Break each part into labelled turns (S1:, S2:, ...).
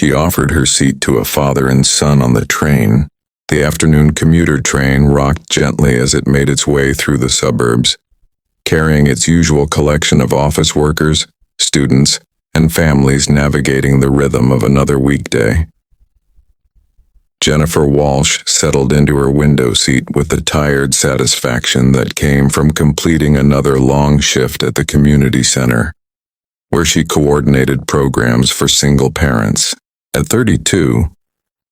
S1: She offered her seat to a father and son on the train. The afternoon commuter train rocked gently as it made its way through the suburbs, carrying its usual collection of office workers, students, and families navigating the rhythm of another weekday. Jennifer Walsh settled into her window seat with the tired satisfaction that came from completing another long shift at the community center, where she coordinated programs for single parents. At 32,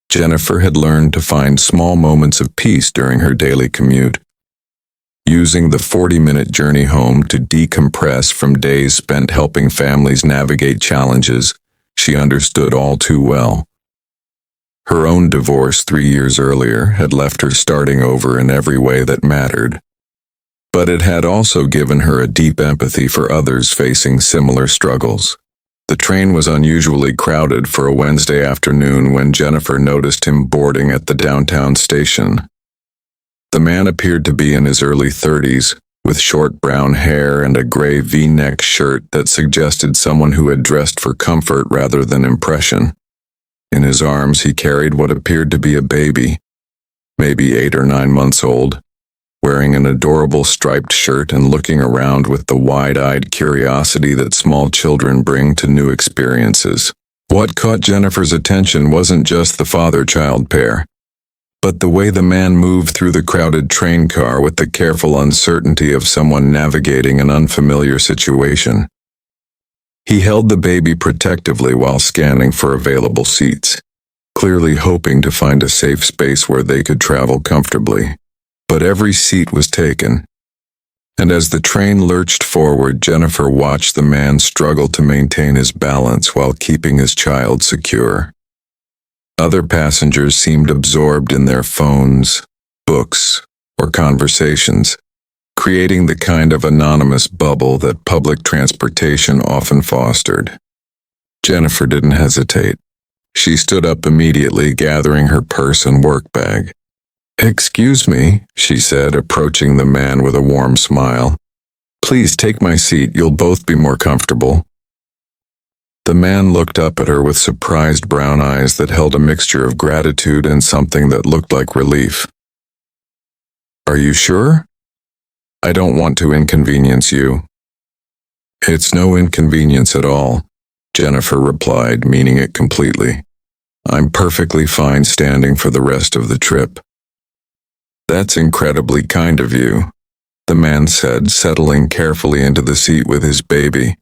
S1: Jennifer had learned to find small moments of peace during her daily commute, using the 40-minute journey home to decompress from days spent helping families navigate challenges she understood all too well. Her own divorce 3 years earlier had left her starting over in every way that mattered, but it had also given her a deep empathy for others facing similar struggles. The train was unusually crowded for a Wednesday afternoon when Jennifer noticed him boarding at the downtown station. The man appeared to be in his early 30s, with short brown hair and a gray V-neck shirt that suggested someone who had dressed for comfort rather than impression. In his arms he carried what appeared to be a baby, maybe 8 or 9 months old, wearing an adorable striped shirt and looking around with the wide-eyed curiosity that small children bring to new experiences. What caught Jennifer's attention wasn't just the father-child pair, but the way the man moved through the crowded train car with the careful uncertainty of someone navigating an unfamiliar situation. He held the baby protectively while scanning for available seats, clearly hoping to find a safe space where they could travel comfortably. But every seat was taken, and as the train lurched forward, Jennifer watched the man struggle to maintain his balance while keeping his child secure. Other passengers seemed absorbed in their phones, books, or conversations, creating the kind of anonymous bubble that public transportation often fostered. Jennifer didn't hesitate. She stood up immediately, gathering her purse and work bag. "Excuse me," she said, approaching the man with a warm smile. "Please take my seat, you'll both be more comfortable." The man looked up at her with surprised brown eyes that held a mixture of gratitude and something that looked like relief. "Are you sure? I don't want to inconvenience you." "It's no inconvenience at all," Jennifer replied, meaning it completely. "I'm perfectly fine standing for the rest of the trip." "That's incredibly kind of you," the man said, settling carefully into the seat with his baby.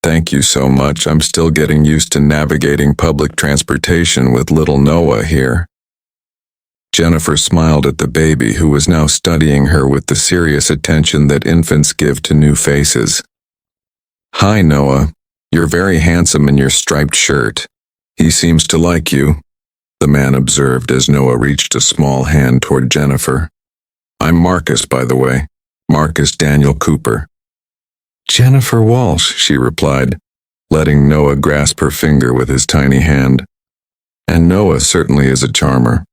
S1: "Thank you so much. I'm still getting used to navigating public transportation with little Noah here." Jennifer smiled at the baby, who was now studying her with the serious attention that infants give to new faces. "Hi, Noah. You're very handsome in your striped shirt. He seems to like you," the man observed as Noah reached a small hand toward Jennifer. "I'm Marcus, by the way. Marcus Daniel Cooper." "Jennifer Walsh," she replied, letting Noah grasp her finger with his tiny hand. "And Noah certainly is a charmer."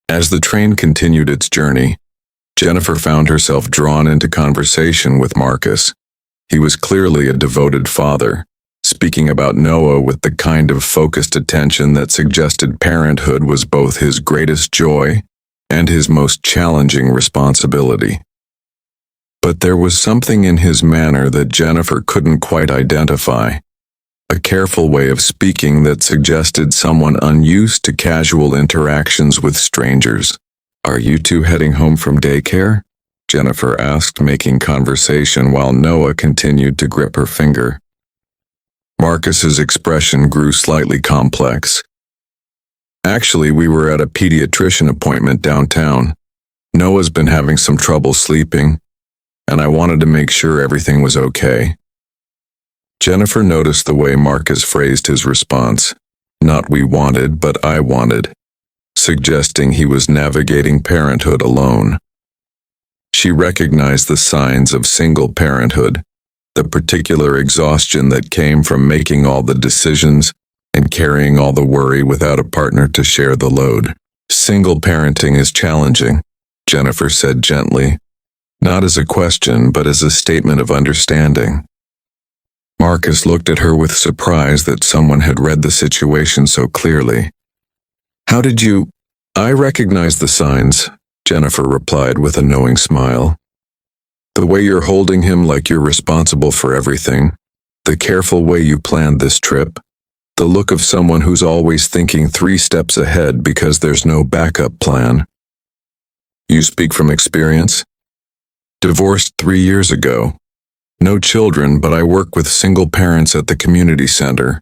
S1: As the train continued its journey, Jennifer found herself drawn into conversation with Marcus. He was clearly a devoted father, speaking about Noah with the kind of focused attention that suggested parenthood was both his greatest joy and his most challenging responsibility. But there was something in his manner that Jennifer couldn't quite identify, a careful way of speaking that suggested someone unused to casual interactions with strangers. "Are you two heading home from daycare?" Jennifer asked, making conversation while Noah continued to grip her finger. Marcus's expression grew slightly complex. "Actually, we were at a pediatrician appointment downtown. Noah's been having some trouble sleeping, and I wanted to make sure everything was okay." Jennifer noticed the way Marcus phrased his response. Not "we wanted," but "I wanted," suggesting he was navigating parenthood alone. She recognized the signs of single parenthood, the particular exhaustion that came from making all the decisions and carrying all the worry without a partner to share the load. "Single parenting is challenging," Jennifer said gently, not as a question but as a statement of understanding. Marcus looked at her with surprise that someone had read the situation so clearly. How did you— I recognize the signs, Jennifer replied with a knowing smile. The way you're holding him like you're responsible for everything, the careful way you planned this trip, the look of someone who's always thinking 3 steps ahead because there's no backup plan. You speak from experience? Divorced 3 years ago. No children, but I work with single parents at the community center.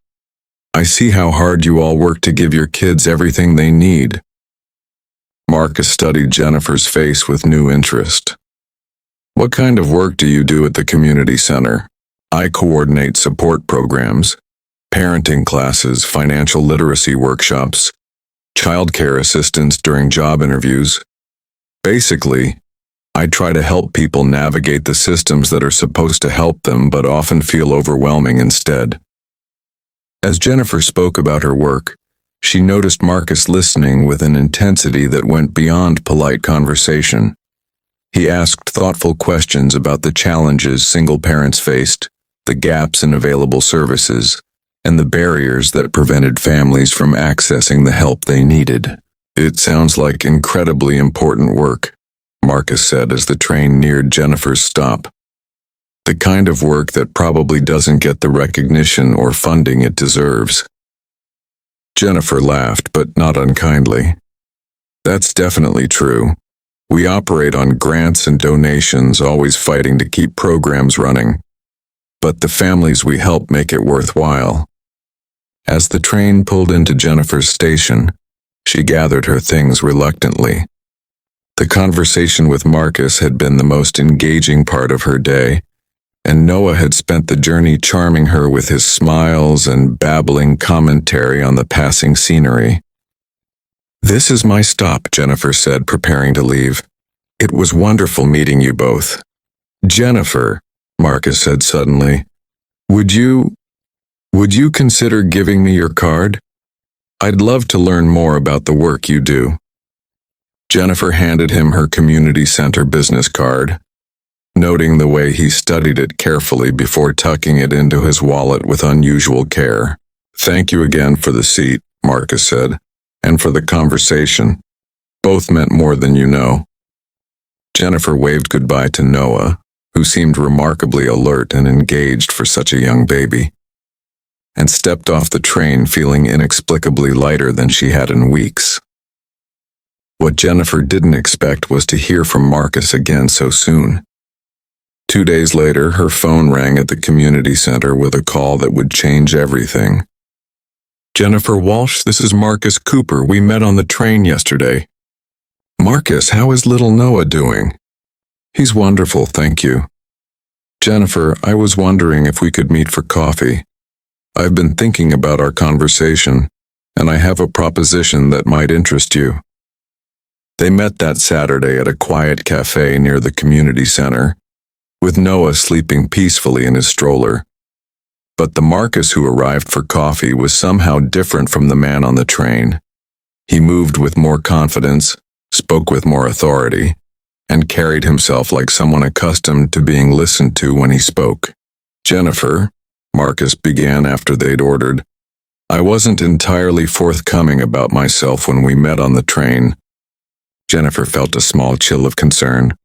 S1: I see how hard you all work to give your kids everything they need. Marcus studied Jennifer's face with new interest. What kind of work do you do at the community center? I coordinate support programs, parenting classes, financial literacy workshops, childcare assistance during job interviews. Basically, I try to help people navigate the systems that are supposed to help them but often feel overwhelming instead. As Jennifer spoke about her work, she noticed Marcus listening with an intensity that went beyond polite conversation. He asked thoughtful questions about the challenges single parents faced, the gaps in available services, and the barriers that prevented families from accessing the help they needed. It sounds like incredibly important work, Marcus said as the train neared Jennifer's stop. The kind of work that probably doesn't get the recognition or funding it deserves. Jennifer laughed, but not unkindly. That's definitely true. We operate on grants and donations, always fighting to keep programs running. But the families we help make it worthwhile. As the train pulled into Jennifer's station, she gathered her things reluctantly. The conversation with Marcus had been the most engaging part of her day, and Noah had spent the journey charming her with his smiles and babbling commentary on the passing scenery. This is my stop, Jennifer said, preparing to leave. It was wonderful meeting you both. Jennifer, Marcus said suddenly, would you consider giving me your card? I'd love to learn more about the work you do. Jennifer handed him her community center business card, noting the way he studied it carefully before tucking it into his wallet with unusual care. Thank you again for the seat, Marcus said, and for the conversation. Both meant more than you know. Jennifer waved goodbye to Noah, who seemed remarkably alert and engaged for such a young baby, and stepped off the train feeling inexplicably lighter than she had in weeks. What Jennifer didn't expect was to hear from Marcus again so soon. 2 days later, her phone rang at the community center with a call that would change everything. Jennifer Walsh, this is Marcus Cooper. We met on the train yesterday. Marcus, how is little Noah doing? He's wonderful, thank you. Jennifer, I was wondering if we could meet for coffee. I've been thinking about our conversation, and I have a proposition that might interest you. They met that Saturday at a quiet cafe near the community center, with Noah sleeping peacefully in his stroller. But the Marcus who arrived for coffee was somehow different from the man on the train. He moved with more confidence, spoke with more authority, and carried himself like someone accustomed to being listened to when he spoke. Jennifer, Marcus began after they'd ordered, I wasn't entirely forthcoming about myself when we met on the train. Jennifer felt a small chill of concern.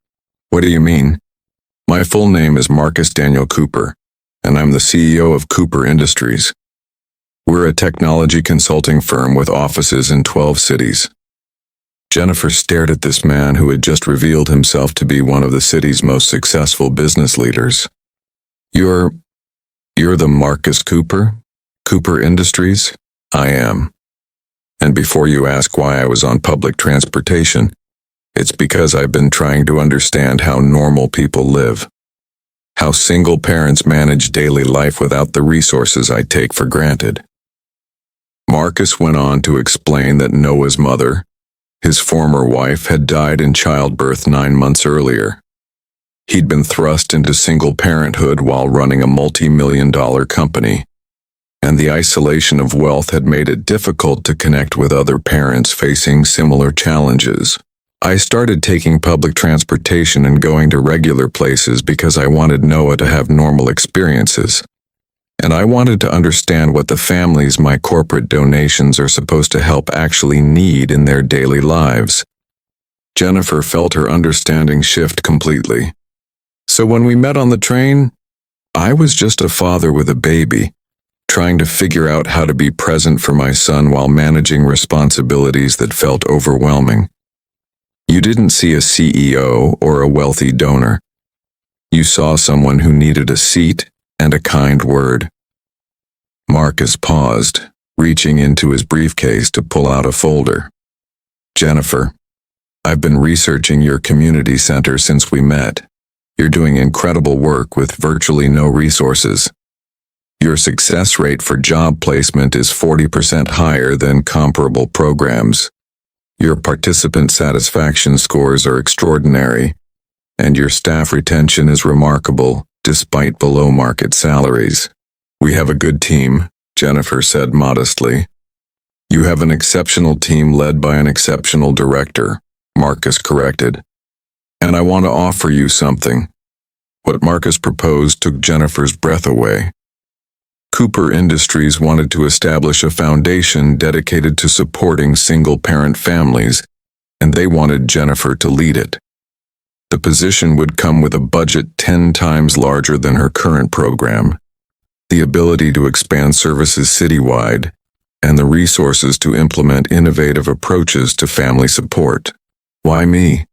S1: What do you mean? My full name is Marcus Daniel Cooper, and I'm the CEO of Cooper Industries. We're a technology consulting firm with offices in 12 cities. Jennifer stared at this man who had just revealed himself to be one of the city's most successful business leaders. You're the Marcus Cooper? Cooper Industries? I am. And before you ask why I was on public transportation, it's because I've been trying to understand how normal people live. How single parents manage daily life without the resources I take for granted. Marcus went on to explain that Noah's mother, his former wife, had died in childbirth 9 months earlier. He'd been thrust into single parenthood while running a multi-million-dollar company, and the isolation of wealth had made it difficult to connect with other parents facing similar challenges. I started taking public transportation and going to regular places because I wanted Noah to have normal experiences. And I wanted to understand what the families my corporate donations are supposed to help actually need in their daily lives. Jennifer felt her understanding shift completely. So when we met on the train, I was just a father with a baby, trying to figure out how to be present for my son while managing responsibilities that felt overwhelming. You didn't see a CEO or a wealthy donor. You saw someone who needed a seat and a kind word. Marcus paused, reaching into his briefcase to pull out a folder. Jennifer, I've been researching your community center since we met. You're doing incredible work with virtually no resources. Your success rate for job placement is 40% higher than comparable programs. Your participant satisfaction scores are extraordinary, and your staff retention is remarkable, despite below-market salaries. We have a good team, Jennifer said modestly. You have an exceptional team led by an exceptional director, Marcus corrected. And I want to offer you something. What Marcus proposed took Jennifer's breath away. Cooper Industries wanted to establish a foundation dedicated to supporting single-parent families, and they wanted Jennifer to lead it. The position would come with a budget 10 times larger than her current program, the ability to expand services citywide, and the resources to implement innovative approaches to family support. Why me?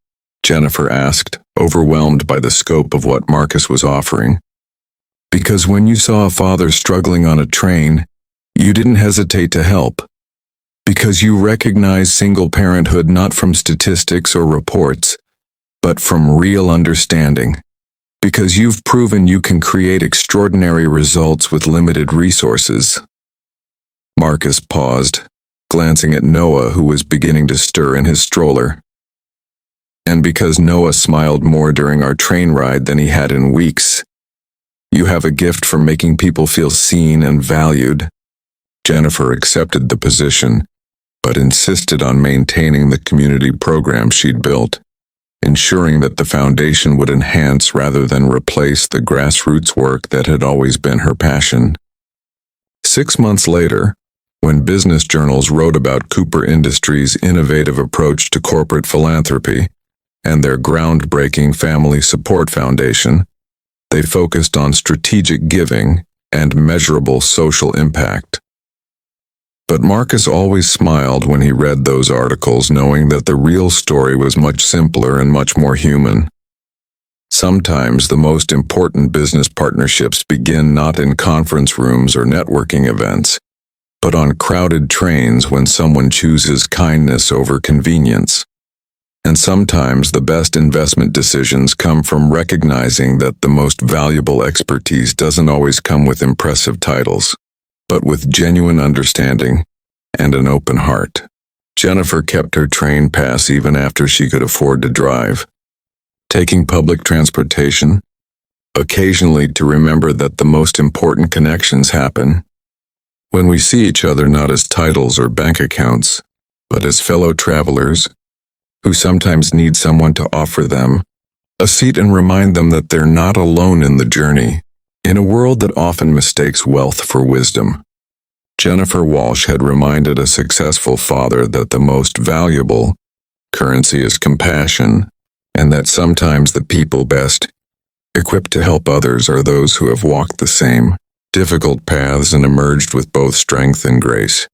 S1: Jennifer asked, overwhelmed by the scope of what Marcus was offering. Because when you saw a father struggling on a train, you didn't hesitate to help. Because you recognize single parenthood not from statistics or reports, but from real understanding. Because you've proven you can create extraordinary results with limited resources. Marcus paused, glancing at Noah, who was beginning to stir in his stroller. And because Noah smiled more during our train ride than he had in weeks. You have a gift for making people feel seen and valued. Jennifer accepted the position, but insisted on maintaining the community program she'd built, ensuring that the foundation would enhance rather than replace the grassroots work that had always been her passion. 6 months later, when business journals wrote about Cooper Industries' innovative approach to corporate philanthropy and their groundbreaking family support foundation, they focused on strategic giving and measurable social impact. But Marcus always smiled when he read those articles, knowing that the real story was much simpler and much more human. Sometimes the most important business partnerships begin not in conference rooms or networking events, but on crowded trains when someone chooses kindness over convenience. And sometimes the best investment decisions come from recognizing that the most valuable expertise doesn't always come with impressive titles, but with genuine understanding and an open heart. Jennifer kept her train pass even after she could afford to drive, taking public transportation, occasionally to remember that the most important connections happen when we see each other not as titles or bank accounts, but as fellow travelers who sometimes need someone to offer them a seat and remind them that they're not alone in the journey, in a world that often mistakes wealth for wisdom. Jennifer Walsh had reminded a successful father that the most valuable currency is compassion, and that sometimes the people best equipped to help others are those who have walked the same difficult paths and emerged with both strength and grace.